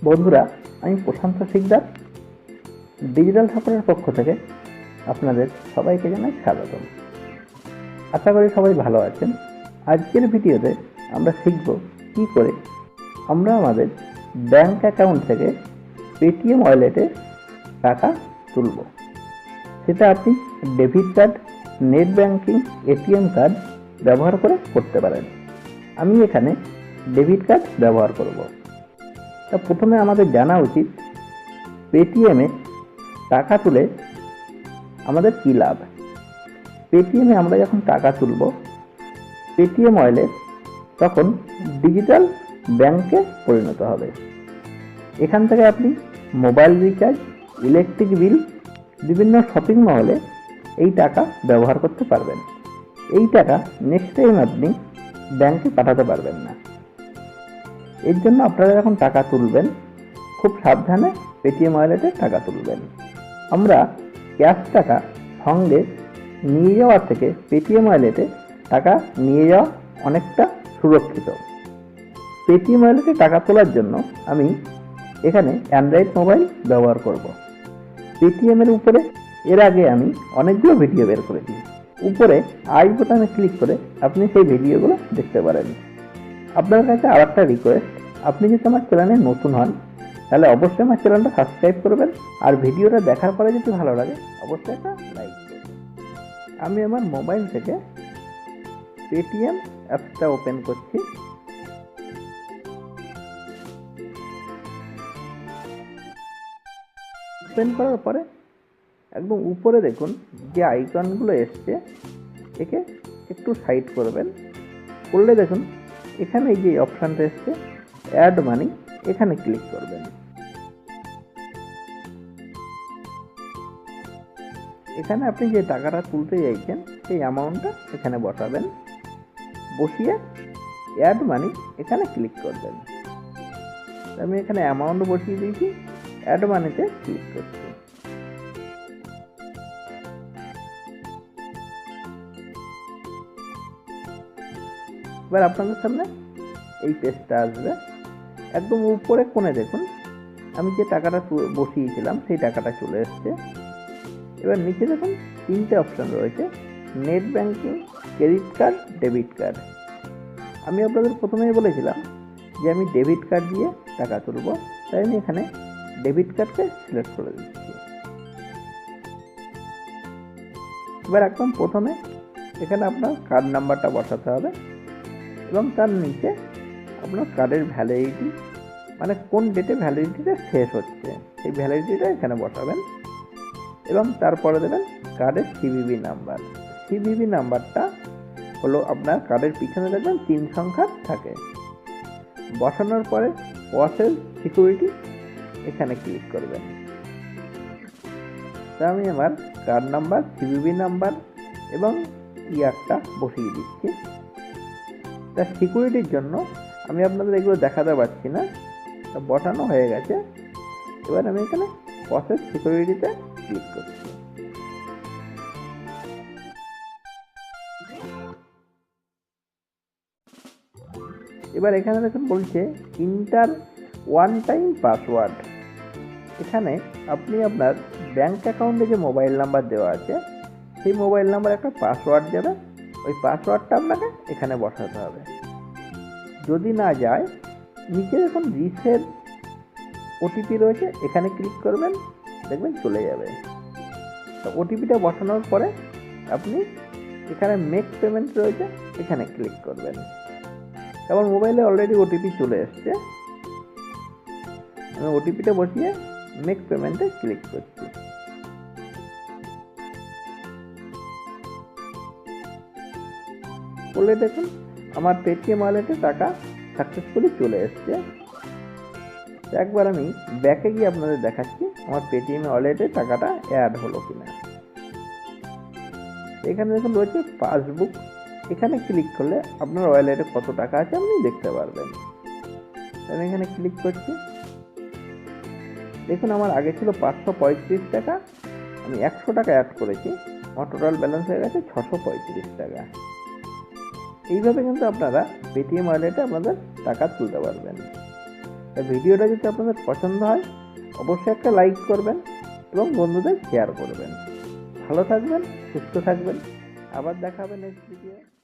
বন্ধুরা, আমি প্রশান্ত শিকদার ডিজিটাল সাপোর্টের পক্ষ থেকে আপনাদের সবাইকে জানাই স্বাগতম। আশা করি সবাই ভালো আছেন। আজকের ভিডিওতে আমরা শিখব কী করে আমরা আমাদের ব্যাংক অ্যাকাউন্ট থেকে পেটিএম ওয়ালেটে টাকা তুলব। সেটা আপনি debit card, net banking, ATM card ব্যবহার করে করতে পারেন। আমি এখানে ডেবিট কার্ড ব্যবহার করব। তা প্রথমে আমাদের জানা উচিত পেটিএমে টাকা তুলে আমাদের কী লাভ। পেটিএমে আমরা যখন টাকা তুলব, পেটিএম ওয়ালেট তখন ডিজিটাল ব্যাংকে পরিণত হবে। এখান থেকে আপনি মোবাইল রিচার্জ, ইলেকট্রিক বিল, বিভিন্ন শপিং মলে এই টাকা ব্যবহার করতে পারবেন। এই টাকা নেক্সট টাইম আপনি ব্যাংকে পাঠাতে পারবেন না। এর জন্য আপনারা যখন টাকা তুলবেন, খুব সাবধানে পেটিএম ওয়ালেটে টাকা তুলবেন। আমরা ক্যাশ টাকা সঙ্গে নিয়ে যাওয়ার থেকে পেটিএম ওয়ালেটে টাকা নিয়ে যাওয়া অনেকটা সুরক্ষিত। পেটিএম ওয়ালেটে টাকা তোলার জন্য আমি এখানে অ্যান্ড্রয়েড মোবাইল ব্যবহার করব। পেটিএমের উপরে এর আগে আমি অনেকগুলো ভিডিও বের করেছি। উপরে আই বোতামে ক্লিক করে আপনি সেই ভিডিওগুলো দেখতে পারেন। আপনার কাছে আর একটা রিকোয়েস্ট, আপনি যদি আমার চ্যানেলে নতুন হন তাহলে অবশ্যই আমার চ্যানেলটা সাবস্ক্রাইব করবেন, আর ভিডিওটা দেখার পরে যদি ভালো লাগে অবশ্যই একটা লাইক করবেন। আমি আমার মোবাইল থেকে পেটিএম অ্যাপসটা ওপেন করছি। ওপেন করার পরে একদম উপরে দেখুন যে আইকনগুলো এসছে, একে একটু সাইড করবেন। করলে দেখুন এখানে এই যে অপশানটা এসছে অ্যাড মানি, এখানে ক্লিক করবেন। এখানে আপনি যে টাকাটা তুলতে চাইছেন সেই অ্যামাউন্টটা এখানে বসাবেন। বসিয়ে অ্যাড মানি এখানে ক্লিক করবেন। আমি এখানে অ্যামাউন্ট বসিয়ে দিয়েছি, অ্যাড মানিতে ক্লিক করছি। এবার আপনাদের সামনে এই পেজটা আসবে। একদম উপরে কোণে দেখুন আমি যে টাকাটা বসিয়েছিলাম সেই টাকাটা চলে এসছে। এবার নিচে দেখুন তিনটে অপশান রয়েছে, net banking, credit card, debit card. আমি আপনাদের প্রথমেই বলেছিলাম যে আমি ডেবিট কার্ড দিয়ে টাকা তুলব, তাই আমি এখানে ডেবিট কার্ডকে সিলেক্ট করে দিচ্ছি। এবার একদম প্রথমে এখানে আপনার কার্ড নাম্বারটা বসাতে হবে এবং তার নিচে আপনার কার্ডের ভ্যালিডিটি, মানে কোন ডেটে ভ্যালিডিটিটা শেষ হচ্ছে সেই ভ্যালিডিটিটা এখানে বসাবেন এবং তারপরে দেবেন কার্ডের সিভিভি নাম্বার। সিভিভি নাম্বারটা হলো আপনার কার্ডের পিছনে দেখবেন 3 সংখ্যার থাকে। বসানোর পরে প্রসেস সিকিউরিটি এখানে ক্লিক করবেন। তা আমি আমার কার্ড নাম্বার, সিভিভি নাম্বার এবং ইয়ারটা বসিয়ে দিচ্ছি। তা সিকিউরিটির জন্য আমি আপনাদের এগুলো দেখাতে পারছি না, তা বসানো হয়ে গেছে। এবার আমি এখানে প্রসেস সিকিউরিটিতে ক্লিক করছি। এবার এখানে দেখুন বলছে ইন্টার ওয়ান টাইম পাসওয়ার্ড। এখানে আপনি আপনার ব্যাংক অ্যাকাউন্টে যে মোবাইল নাম্বার দেওয়া আছে সেই মোবাইল নাম্বার একটা পাসওয়ার্ড যাবে, ওই পাসওয়ার্ডটা আপনাকে এখানে বসাতে হবে। যদি না যায় নিচে দেখুন রিসেট ওটিপি রয়েছে, এখানে ক্লিক করবেন, দেখবেন চলে যাবে। তো ওটিপিটা বসানোর পরে আপনি এখানে মেক পেমেন্ট রয়েছে, এখানে ক্লিক করবেন। আমার মোবাইলে অলরেডি ওটিপি চলে এসছে, আমি ওটিপিটা বসিয়ে মেক পেমেন্টে ক্লিক করছি। করলে দেখুন আমার পেটিএম ওয়ালেটে টাকা সাকসেসফুলি চলে এসছে। একবার আমি ব্যাকে গিয়ে আপনাদের দেখাচ্ছি আমার পেটিএম ওয়ালেটে টাকাটা অ্যাড হলো কিনা। এখানে দেখুন রয়েছে পাসবুক, এখানে ক্লিক করলে আপনার ওয়ালেটে কত টাকা আছে আপনি দেখতে পারবেন। আমি এখানে ক্লিক করছি। দেখুন আমার আগে ছিল 535 টাকা, আমি 100 টাকা অ্যাড করেছি, আমার টোটাল ব্যালেন্স হয়ে গেছে 635 টাকা। এইভাবে কিন্তু আপনারা পেটিএম ওয়ালেটে আপনাদের টাকা তুলতে পারবেন। ভিডিওটা যদি আপনাদের পছন্দ হয় অবশ্যই একটা লাইক করবেন এবং বন্ধুদের শেয়ার করবেন। ভালো থাকবেন, সুস্থ থাকবেন, আবার দেখা হবে নেক্সট ভিডিও।